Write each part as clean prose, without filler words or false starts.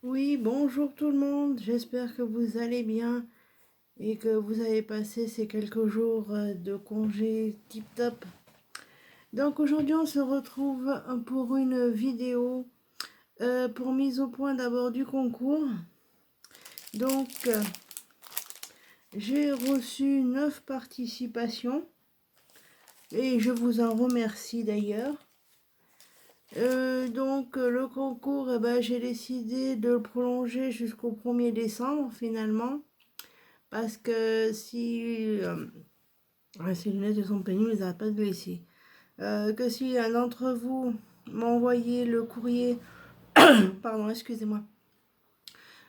Oui, bonjour tout le monde, j'espère que vous allez bien et que vous avez passé ces quelques jours de congé tip top. Donc aujourd'hui on se retrouve pour une vidéo pour mise au point d'abord du concours. Donc j'ai reçu 9 participations et je vous en remercie d'ailleurs. Le concours, j'ai décidé de le prolonger jusqu'au 1er décembre finalement. Parce que si ces lunettes sont pénibles, ils n'arrêtent pas de blesser. Que si un d'entre vous m'a envoyé le courrier, pardon, excusez-moi.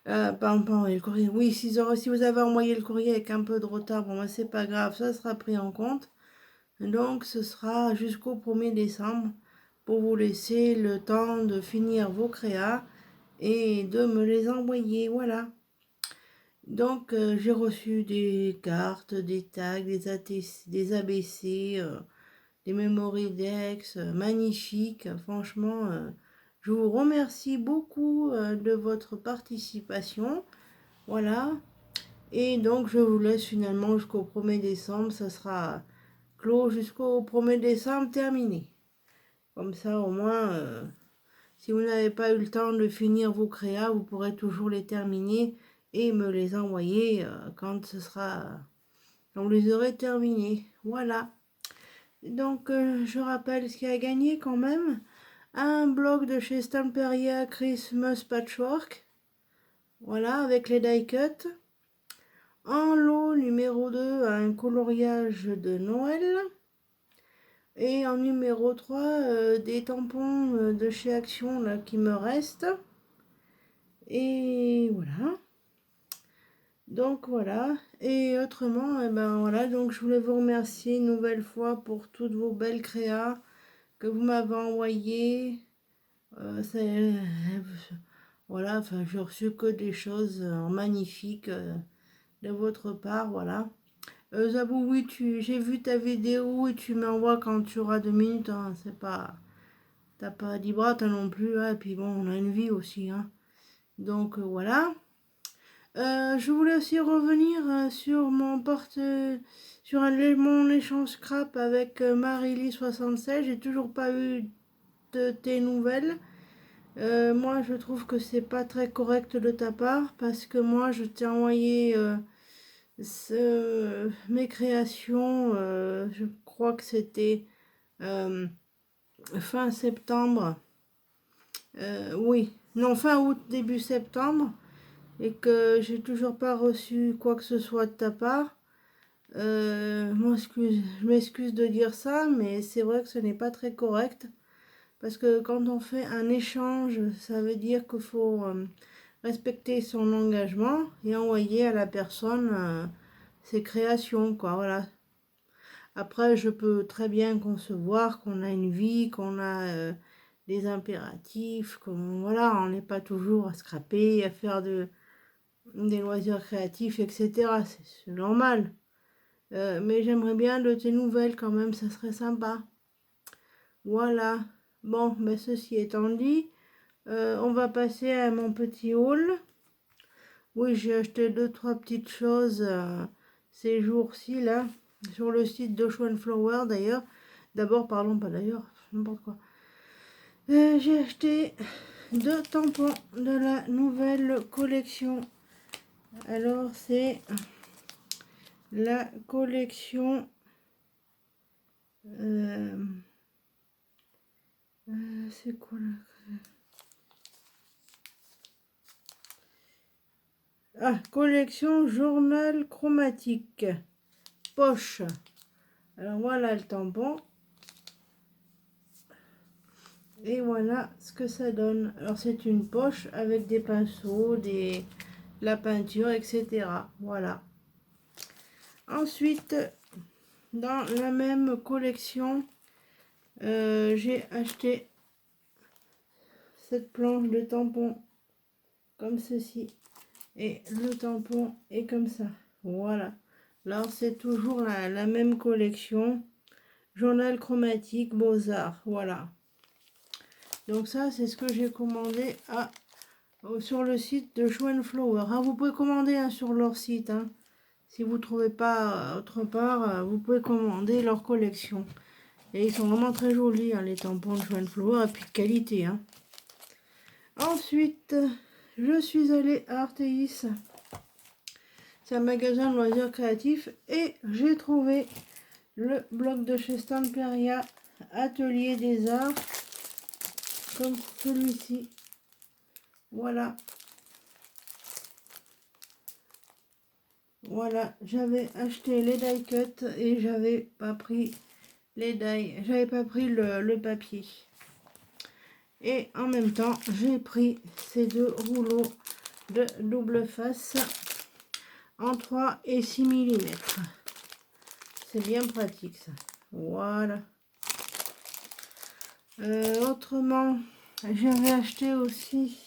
Pardon, le courrier. Oui, si vous avez envoyé le courrier avec un peu de retard, bon, c'est pas grave, ça sera pris en compte. Donc, ce sera jusqu'au 1er décembre pour vous laisser le temps de finir vos créas et de me les envoyer. Voilà. Donc, j'ai reçu des cartes, des tags, des ATC, des ABC, des Memory Dex, magnifiques. Franchement, je vous remercie beaucoup de votre participation. Voilà. Et donc, je vous laisse finalement jusqu'au 1er décembre. Ça sera clos jusqu'au 1er décembre terminé. Comme ça, au moins, si vous n'avez pas eu le temps de finir vos créas, vous pourrez toujours les terminer et me les envoyer quand vous les aurez terminés. Voilà. Donc, je rappelle ce qu'il y a gagné quand même. Un bloc de chez Stamperia Christmas Patchwork. Voilà, avec les die cut. En lot numéro 2, un coloriage de Noël. Et en numéro 3, des tampons de chez Action là, qui me restent. Et voilà. Donc voilà. Et autrement, voilà. Donc je voulais vous remercier une nouvelle fois pour toutes vos belles créas que vous m'avez envoyées. Voilà, enfin, j'ai reçu que des choses magnifiques de votre part, voilà. Zabou, oui, j'ai vu ta vidéo et tu m'envoies quand tu auras 2 minutes, hein, c'est pas, t'as pas 10 bras, t'as non plus, hein, et puis bon, on a une vie aussi, hein. Donc voilà. Je voulais aussi revenir sur mon échange scrap avec Marily76. J'ai toujours pas eu de tes nouvelles. Moi, je trouve que c'est pas très correct de ta part parce que moi, je t'ai envoyé mes créations. Je crois que c'était fin septembre. Oui, non, fin août, début septembre. Et que j'ai toujours pas reçu quoi que ce soit de ta part. Je m'excuse de dire ça, mais c'est vrai que ce n'est pas très correct. Parce que quand on fait un échange, ça veut dire qu'il faut respecter son engagement et envoyer à la personne ses créations, quoi, voilà. Après, je peux très bien concevoir qu'on a une vie, qu'on a des impératifs, qu'on, voilà, on n'est pas toujours à scraper, à faire des loisirs créatifs, etc. C'est normal. Mais j'aimerais bien de tes nouvelles quand même, ça serait sympa. Voilà. Bon, mais ceci étant dit, on va passer à mon petit haul. Oui, j'ai acheté 2-3 petites choses ces jours-ci, là, sur le site d'Ocean Flower, d'ailleurs. D'abord, parlons pas d'ailleurs, n'importe quoi. J'ai acheté 2 tampons de la nouvelle collection. Alors, c'est la collection... c'est quoi là? Ah, collection journal chromatique. Poche. Alors voilà le tampon. Et voilà ce que ça donne. Alors c'est une poche avec des pinceaux, la peinture, etc. Voilà. Ensuite, dans la même collection, j'ai acheté cette planche de tampon comme ceci. Et le tampon est comme ça. Voilà. Là, c'est toujours la même collection. Journal chromatique Beaux-Arts. Voilà. Donc ça, c'est ce que j'ai commandé à sur le site de Show Flower. Ah, vous pouvez commander hein, sur leur site. Hein. Si vous ne trouvez pas autre part, vous pouvez commander leur collection. Et ils sont vraiment très jolis, hein, les tampons de Show Flower, et puis de qualité. Hein. Ensuite, je suis allée à Arteis. C'est un magasin de loisirs créatifs. Et j'ai trouvé le bloc de chez Stamperia, Atelier des Arts. Comme celui-ci. Voilà. Voilà, j'avais acheté les die cut et j'avais pas pris les die, j'avais pas pris le papier. Et en même temps, j'ai pris ces deux rouleaux de double face en 3 et 6 mm. C'est bien pratique ça. Voilà. Autrement, j'avais acheté aussi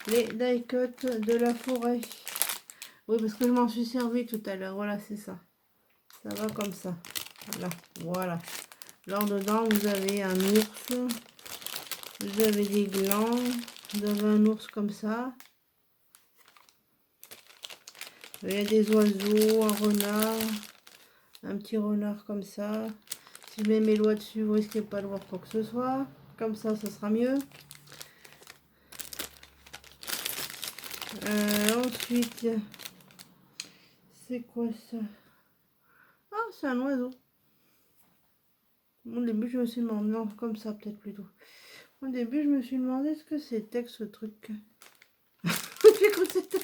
les die cut de la forêt. Oui, parce que je m'en suis servi tout à l'heure. Voilà, c'est ça. Ça va comme ça. Là, voilà. Alors, dedans, vous avez un ours. Vous avez des glands. Vous avez un ours comme ça. Il y a des oiseaux, un renard. Un petit renard comme ça. Si je mets mes doigts dessus, vous risquez pas de voir quoi que ce soit. Comme ça, ça sera mieux. Ensuite, c'est quoi ça? Ah, c'est un oiseau. Au début, je me suis demandé, non, comme ça peut-être plutôt. Au début, je me suis demandé ce que c'était que ce truc. J'ai cru que c'était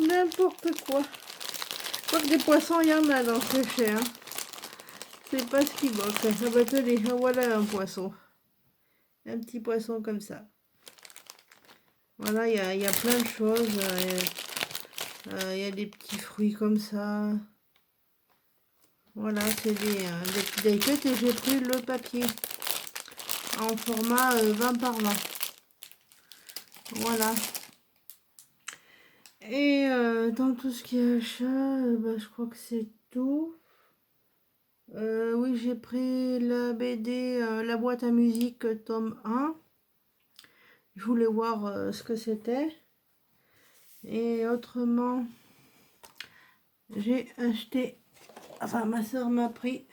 n'importe quoi. Quoique des poissons, il y en a dans ce chais. Hein. C'est pas ce qui manque. Ça va te dire, voilà un poisson. Un petit poisson comme ça. Voilà, il y a plein de choses. Il y a des petits fruits comme ça. Voilà, c'est des petits die cut et j'ai pris le papier en format 20 par 20. Voilà. Et dans tout ce qui est achat, bah, je crois que c'est tout. Oui, j'ai pris la BD, la boîte à musique, tome 1. Je voulais voir ce que c'était. Et autrement, j'ai acheté... Enfin, ma soeur m'a pris...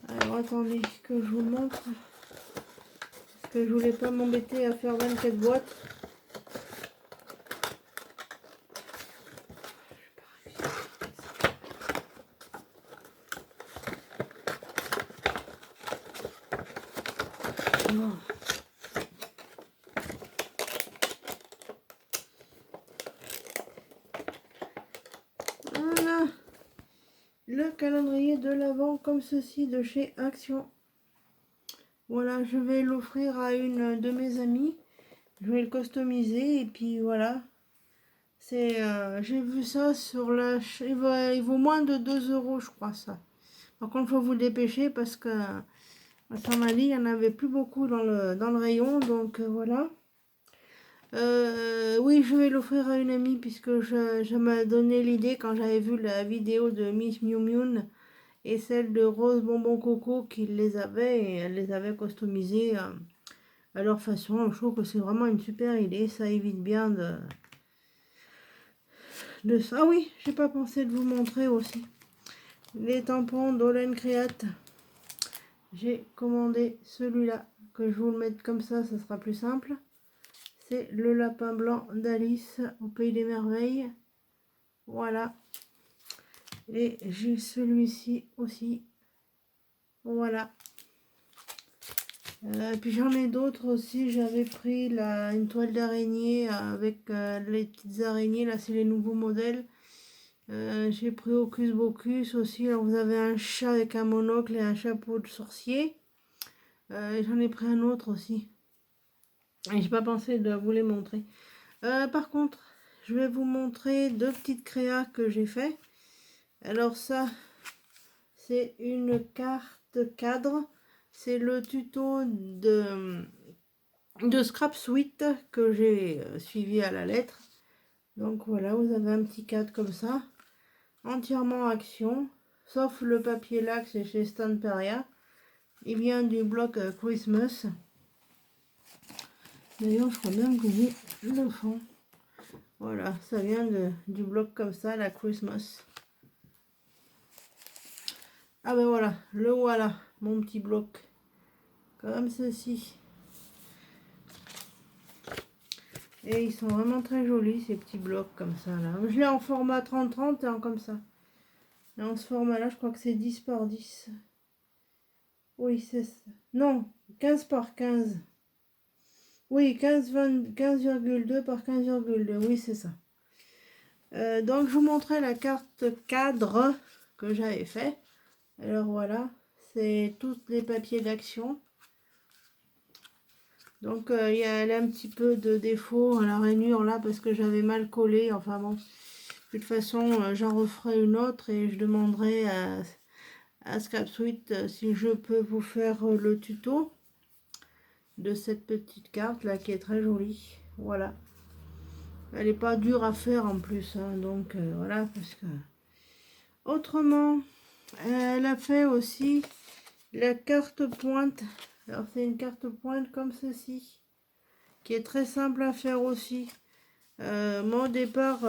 Alors, attendez que je vous montre. Parce que je voulais pas m'embêter à faire 24 boîtes. Voilà. Le calendrier de l'Avent comme ceci de chez Action. Voilà, je vais l'offrir à une de mes amies. Je vais le customiser et puis voilà. C'est, j'ai vu ça sur la... Il vaut moins de 2 euros, je crois, ça. Par contre, il faut vous dépêcher parce que à Saint-Mali, il n'y en avait plus beaucoup dans le rayon. Donc, voilà. Oui, je vais l'offrir à une amie puisque je m'ai donné l'idée quand j'avais vu la vidéo de Miss Mew Mew et celle de Rose Bonbon Coco qui les avait et elle les avait customisées à leur façon. Je trouve que c'est vraiment une super idée. Ça évite bien de ça. Ah oui, j'ai pas pensé de vous montrer aussi les tampons d'Olène Créate. J'ai commandé celui-là, que je vous le mette comme ça sera plus simple. C'est le lapin blanc d'Alice au Pays des Merveilles. Voilà. Et j'ai celui-ci aussi. Voilà. Puis j'en ai d'autres aussi. J'avais pris une toile d'araignée avec les petites araignées. Là, c'est les nouveaux modèles. J'ai pris Hocus Bocus aussi. Alors, vous avez un chat avec un monocle et un chapeau de sorcier. J'en ai pris un autre aussi. Et j'ai pas pensé de vous les montrer. Par contre, je vais vous montrer deux petites créas que j'ai fait. Alors ça, c'est une carte cadre. C'est le tuto de Scrap Suite que j'ai suivi à la lettre. Donc voilà, vous avez un petit cadre comme ça, entièrement action, sauf le papier lac, c'est chez Stamperia. Il vient du bloc Christmas. D'ailleurs, je crois même que j'ai le fond. Voilà, ça vient du bloc comme ça, la Christmas. Ah ben voilà, mon petit bloc. Comme ceci. Et ils sont vraiment très jolis, ces petits blocs comme ça, là. Je l'ai en format 30-30 et en comme ça. Et en ce format-là, je crois que c'est 10 par 10. Oui, c'est ça. Non, 15 par 15. Oui, 15,2 par 15,2. Oui, c'est ça. Donc, je vous montrais la carte cadre que j'avais fait. Alors, voilà. C'est tous les papiers d'action. Donc, elle a un petit peu de défaut à la rainure, là, parce que j'avais mal collé. Enfin, bon. De toute façon, j'en referai une autre et je demanderai à ScrapSuite si je peux vous faire le tuto de cette petite carte là qui est très jolie. Voilà, elle n'est pas dure à faire en plus, hein, donc voilà, parce que autrement elle a fait aussi la carte pointe. Alors c'est une carte pointe comme ceci qui est très simple à faire aussi. Moi au départ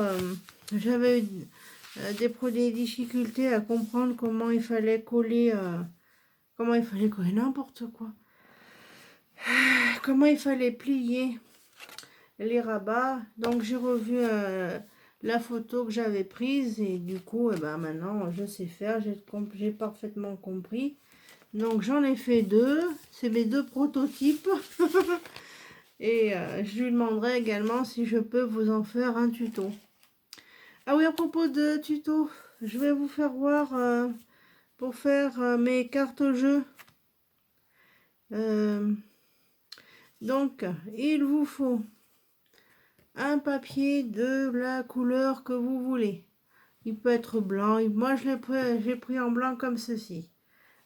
j'avais des difficultés à comprendre comment il fallait coller n'importe quoi, comment il fallait plier les rabats. Donc j'ai revu la photo que j'avais prise et du coup maintenant je sais faire, j'ai parfaitement compris. Donc j'en ai fait deux, c'est mes deux prototypes. Et je lui demanderai également si je peux vous en faire un tuto. Ah oui, à propos de tuto, je vais vous faire voir pour faire mes cartes jeux. Donc il vous faut un papier de la couleur que vous voulez. Il peut être blanc. Moi, j'ai pris en blanc comme ceci.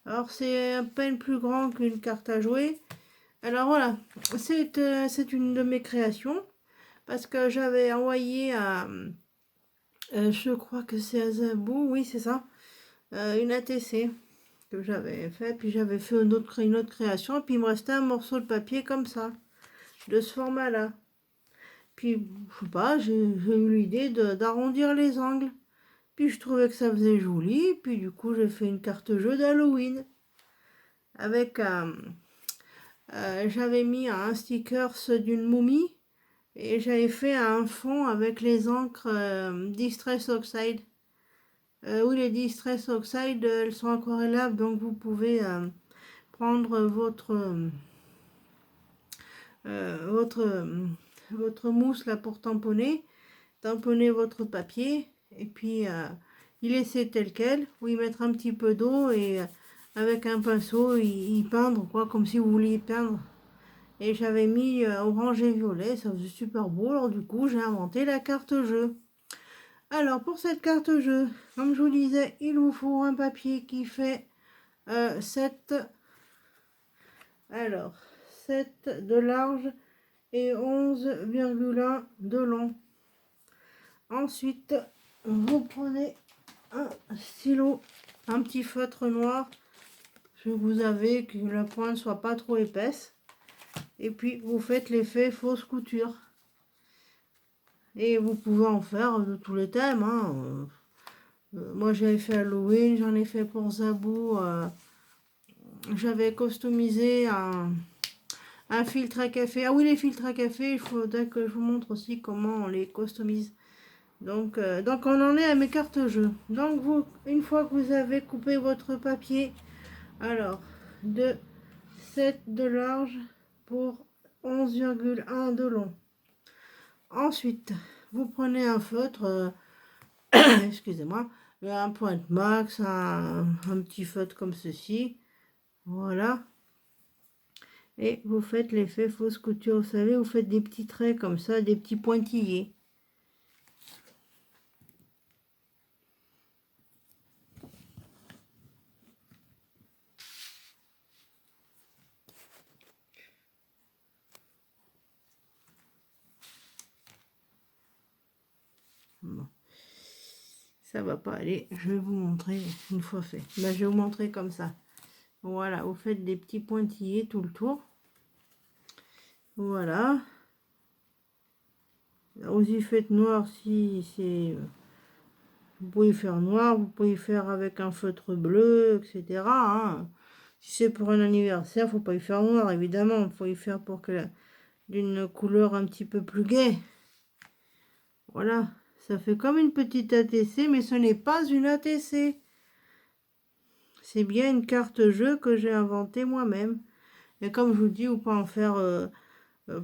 Alors, c'est à peine plus grand qu'une carte à jouer. Alors, voilà. C'est une de mes créations. Parce que j'avais envoyé à... je crois que c'est à Zabou. Oui, c'est ça. Une ATC que j'avais fait. Puis, j'avais fait une autre création. Et puis, il me restait un morceau de papier comme ça. De ce format-là. Puis, je sais pas, j'ai eu l'idée d'arrondir les angles. Puis je trouvais que ça faisait joli. Puis du coup, j'ai fait une carte jeu d'Halloween. Avec j'avais mis un sticker d'une momie. Et j'avais fait un fond avec les encres Distress Oxide. Oui, les Distress Oxide, elles sont aquarellables. Donc vous pouvez prendre votre mousse là pour tamponner votre papier et puis y laisser tel quel ou y mettre un petit peu d'eau et avec un pinceau y peindre quoi, comme si vous vouliez peindre. Et j'avais mis orange et violet, ça faisait super beau. Alors du coup j'ai inventé la carte jeu. Alors pour cette carte jeu, comme je vous disais, il vous faut un papier qui fait 7 de large et 11,1 de long. Ensuite, vous prenez un stylo, un petit feutre noir, que vous avez, que la pointe soit pas trop épaisse. Et puis, vous faites l'effet fausse couture. Et vous pouvez en faire de tous les thèmes. Hein. Moi, j'avais fait Halloween, j'en ai fait pour Zabou. J'avais customisé un filtre à café. Ah oui, les filtres à café, il faudrait que je vous montre aussi comment on les customise. Donc on en est à mes cartes jeux. Donc une fois que vous avez coupé votre papier, alors de 7 de large pour 11,1 de long. Ensuite, vous prenez un feutre, excusez-moi, un point max, un petit feutre comme ceci. Voilà. Et vous faites l'effet fausse couture. Vous savez, vous faites des petits traits comme ça, des petits pointillés. Bon. Ça va pas aller, je vais vous montrer une fois fait. Je vais vous montrer comme ça. Voilà, vous faites des petits pointillés tout le tour. Voilà. Vous y faites noir si c'est... Vous pouvez faire noir, vous pouvez faire avec un feutre bleu, etc. hein. Si c'est pour un anniversaire, faut pas y faire noir, évidemment. Il faut y faire pour que d'une couleur un petit peu plus gaie. Voilà. Ça fait comme une petite ATC, mais ce n'est pas une ATC. C'est bien une carte jeu que j'ai inventée moi-même. Et comme je vous dis, vous pouvez en faire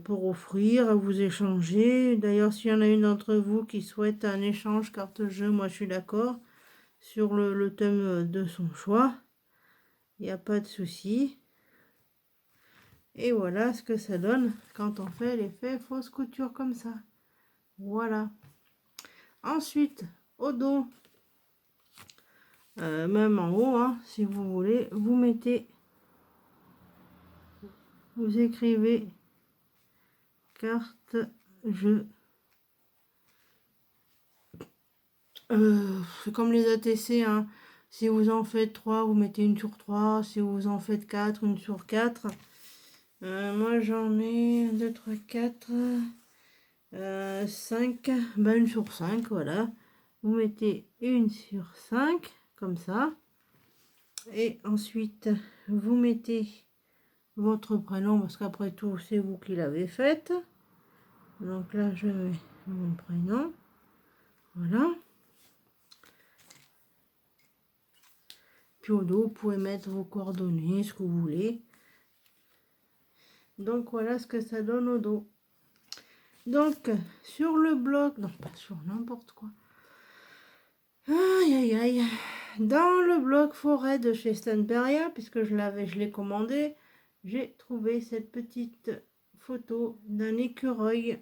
pour offrir, vous échanger. D'ailleurs, s'il y en a une d'entre vous qui souhaite un échange carte jeu, moi je suis d'accord sur le thème de son choix. Il n'y a pas de souci. Et voilà ce que ça donne quand on fait l'effet fausse couture comme ça. Voilà. Ensuite, au dos, même en haut, hein, si vous voulez, vous mettez, vous écrivez carte jeu. C'est comme les ATC, hein. Si vous en faites 3, vous mettez une sur 3. Si vous en faites 4, une sur 4. Moi j'en ai 1, 2, 3, 4, 5, ben une sur 5, voilà. Vous mettez une sur 5, comme ça. Et ensuite, vous mettez votre prénom, parce qu'après tout, c'est vous qui l'avez faite. Donc là, je mets mon prénom. Voilà. Puis au dos, vous pouvez mettre vos coordonnées, ce que vous voulez. Donc voilà ce que ça donne au dos. Donc, sur le bloc, non pas sur n'importe quoi. Aïe aïe aïe. Dans le bloc forêt de chez Stanperia, puisque je l'ai commandé, j'ai trouvé cette petite photo d'un écureuil.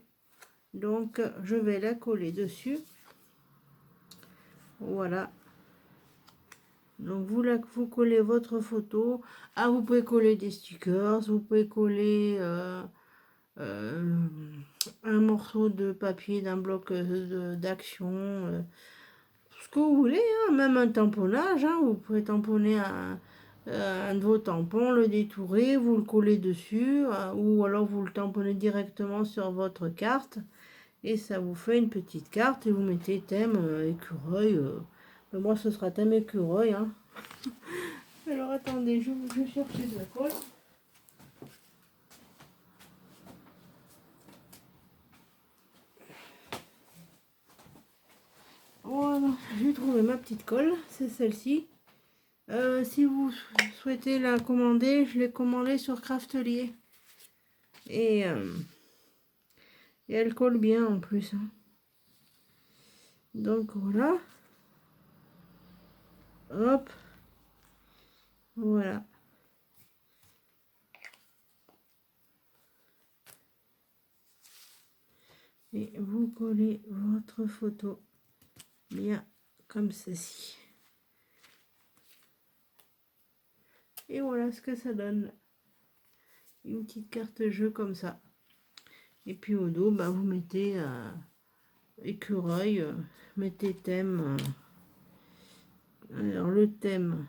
Donc, je vais la coller dessus. Voilà. Donc, vous collez votre photo. Ah, vous pouvez coller des stickers, vous pouvez coller un morceau de papier d'un bloc d'action. Ce que vous voulez, hein, même un tamponnage, hein, vous pouvez tamponner un de vos tampons, le détourer, vous le collez dessus, ou alors vous le tamponnez directement sur votre carte, et ça vous fait une petite carte, et vous mettez thème écureuil, moi ce sera thème écureuil, hein. Alors attendez, je vais chercher de la colle. Voilà, j'ai trouvé ma petite colle, c'est celle-ci. Si vous souhaitez la commander, je l'ai commandée sur Craftelier. Et elle colle bien en plus. Hein. Donc voilà. Hop. Voilà. Et vous collez votre photo bien comme ceci. Et voilà ce que ça donne. Une petite carte jeu comme ça. Et puis au dos, bah, vous mettez écureuil, mettez thème. Alors le thème,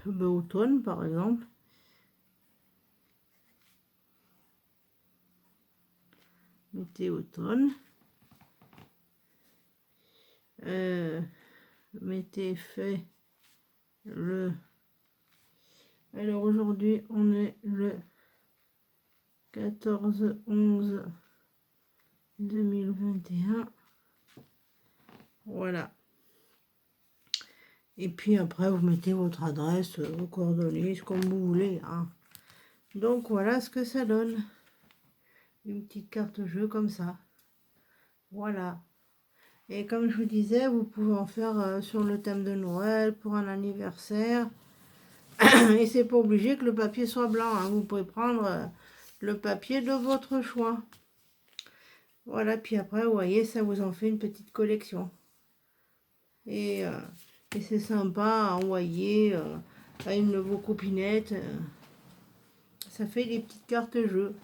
automne par exemple. Mettez automne. Mettez fait le... Alors aujourd'hui on est le 14/11/2021. Voilà. Et puis après vous mettez votre adresse, vos coordonnées, comme vous voulez. Hein. Donc voilà ce que ça donne. Une petite carte jeu comme ça. Voilà. Et comme je vous disais, vous pouvez en faire sur le thème de Noël, pour un anniversaire. Et c'est pas obligé que le papier soit blanc. Hein. Vous pouvez prendre le papier de votre choix. Voilà, puis après, vous voyez, ça vous en fait une petite collection. Et c'est sympa à envoyer à une de vos copinettes. Ça fait des petites cartes jeux.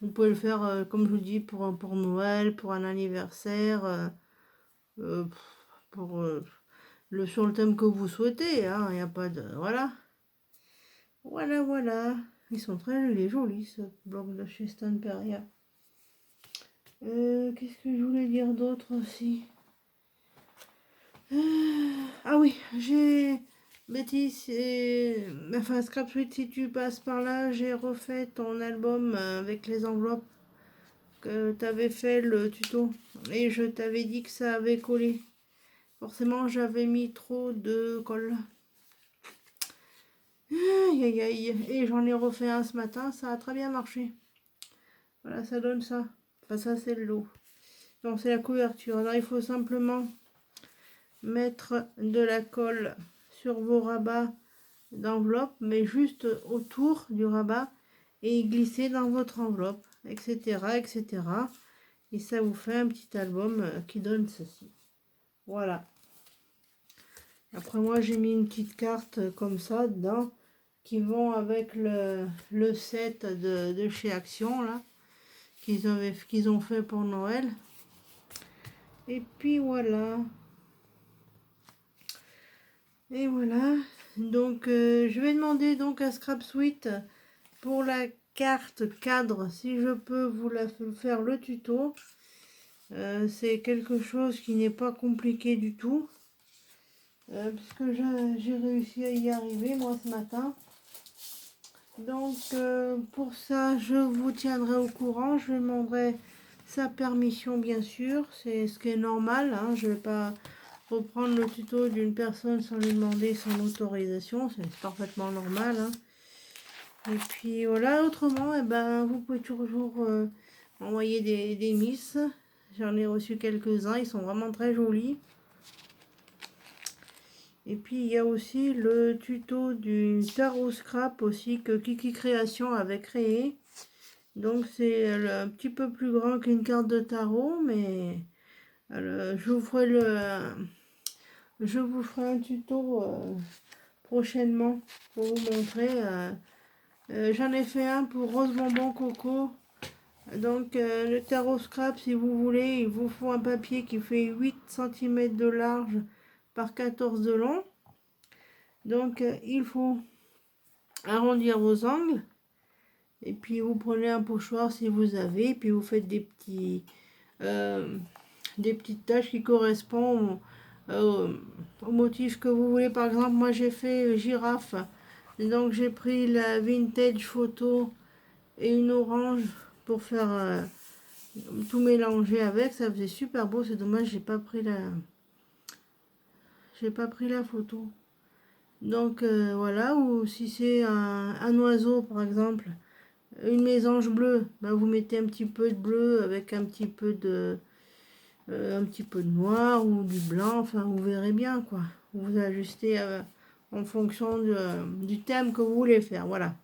Vous pouvez le faire, comme je vous dis, pour Noël, pour un anniversaire, pour sur le thème que vous souhaitez, hein, il n'y a pas de... Voilà. Voilà. Ils sont très jolis, ce bloc de chez Stanperia. Qu'est-ce que je voulais dire d'autre aussi? Ah oui, j'ai... Betty, enfin, Scrap Suite, si tu passes par là, j'ai refait ton album avec les enveloppes que tu avais fait le tuto. Et je t'avais dit que ça avait collé. Forcément, j'avais mis trop de colle. Aïe, aïe, aïe. Et j'en ai refait un ce matin, ça a très bien marché. Voilà, ça donne ça. Enfin, ça, c'est le lot. Donc, c'est la couverture. Alors, il faut simplement mettre de la colle sur vos rabats d'enveloppe, mais juste autour du rabat et glisser dans votre enveloppe, etc. Et ça vous fait un petit album qui donne ceci. Voilà. Après, moi, j'ai mis une petite carte comme ça dedans qui vont avec le set de chez Action, là, qu'ils ont fait pour Noël. Et puis voilà. Et voilà. Donc, je vais demander donc à Scrap Suite pour la carte cadre, si je peux vous la faire le tuto. C'est quelque chose qui n'est pas compliqué du tout. Puisque j'ai réussi à y arriver, moi, ce matin. Donc, pour ça, je vous tiendrai au courant. Je demanderai sa permission, bien sûr. C'est ce qui est normal, hein. Je ne vais pas reprendre le tuto d'une personne sans lui demander son autorisation. C'est parfaitement normal, hein. Et puis, voilà. Autrement, eh ben, vous pouvez toujours envoyer des miss. J'en ai reçu quelques-uns. Ils sont vraiment très jolis. Et puis il y a aussi le tuto du tarot scrap aussi que Kiki Création avait créé. Donc c'est un petit peu plus grand qu'une carte de tarot, mais je vous ferai un tuto prochainement pour vous montrer. J'en ai fait un pour Rose Bonbon Coco. Donc le tarot scrap, si vous voulez, il vous faut un papier qui fait 8 cm de large par 14 de long. Donc il faut arrondir vos angles et puis vous prenez un pochoir si vous avez, et puis vous faites des petites taches qui correspondent au motif que vous voulez. Par exemple, moi j'ai fait girafe, donc j'ai pris la vintage photo et une orange pour faire tout mélanger avec. Ça faisait super beau. C'est dommage, j'ai pas pris la photo. Donc voilà. Ou si c'est un oiseau par exemple, une mésange bleue, ben vous mettez un petit peu de bleu avec un petit peu de noir ou du blanc, enfin vous verrez bien quoi. Vous ajustez en fonction du thème que vous voulez faire. Voilà.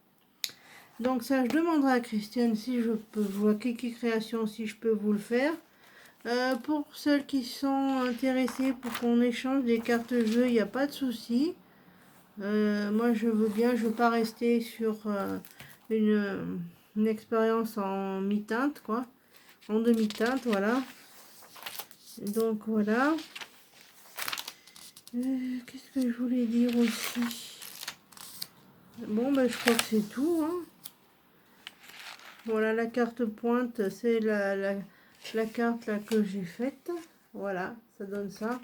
Donc ça, je demanderai à Christiane si je peux, à Kiki Création, si je peux vous le faire. Pour celles qui sont intéressées pour qu'on échange des cartes jeux, il n'y a pas de souci. Moi je veux bien, je veux pas rester sur une expérience en mi-teinte quoi, en demi-teinte, voilà. Donc voilà. Qu'est-ce que je voulais dire aussi? Bon ben je crois que c'est tout, hein. Voilà, la carte pointe, c'est la carte là que j'ai faite. Voilà, ça donne ça.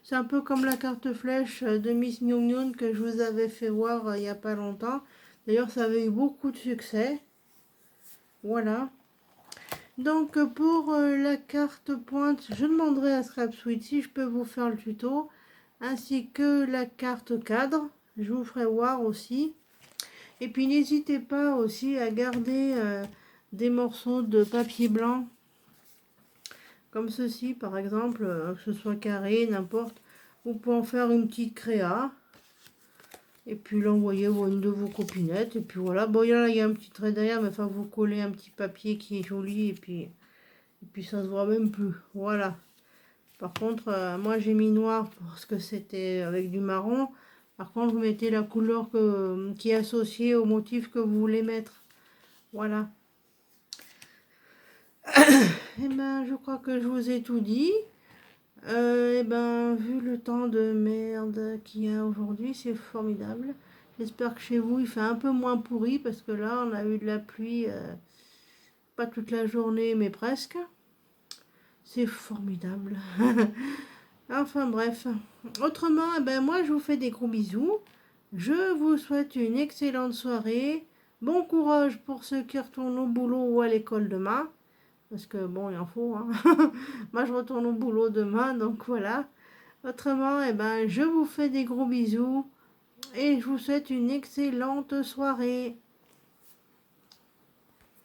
C'est un peu comme la carte flèche de Miss Mion Mion que je vous avais fait voir il n'y a pas longtemps. D'ailleurs, ça avait eu beaucoup de succès. Voilà. Donc, pour la carte pointe, je demanderai à Scrap Suite si je peux vous faire le tuto. Ainsi que la carte cadre. Je vous ferai voir aussi. Et puis, n'hésitez pas aussi à garder des morceaux de papier blanc. Comme ceci, par exemple, que ce soit carré, n'importe. Vous pouvez en faire une petite créa. Et puis l'envoyer à une de vos copinettes. Et puis voilà. Bon, là, il y a un petit trait derrière, mais enfin, vous collez un petit papier qui est joli. Et puis ça se voit même plus. Voilà. Par contre, moi, j'ai mis noir parce que c'était avec du marron. Par contre, vous mettez la couleur qui est associée au motif que vous voulez mettre. Voilà. Et ben, je crois que je vous ai tout dit. Eh ben, vu le temps de merde qu'il y a aujourd'hui, c'est formidable. J'espère que chez vous, il fait un peu moins pourri parce que là, on a eu de la pluie, pas toute la journée, mais presque. C'est formidable. Enfin bref. Autrement, eh ben, moi, je vous fais des gros bisous. Je vous souhaite une excellente soirée. Bon courage pour ceux qui retournent au boulot ou à l'école demain. Parce que bon, il en faut, hein. Moi, je retourne au boulot demain, donc voilà. Autrement, eh ben, je vous fais des gros bisous et je vous souhaite une excellente soirée.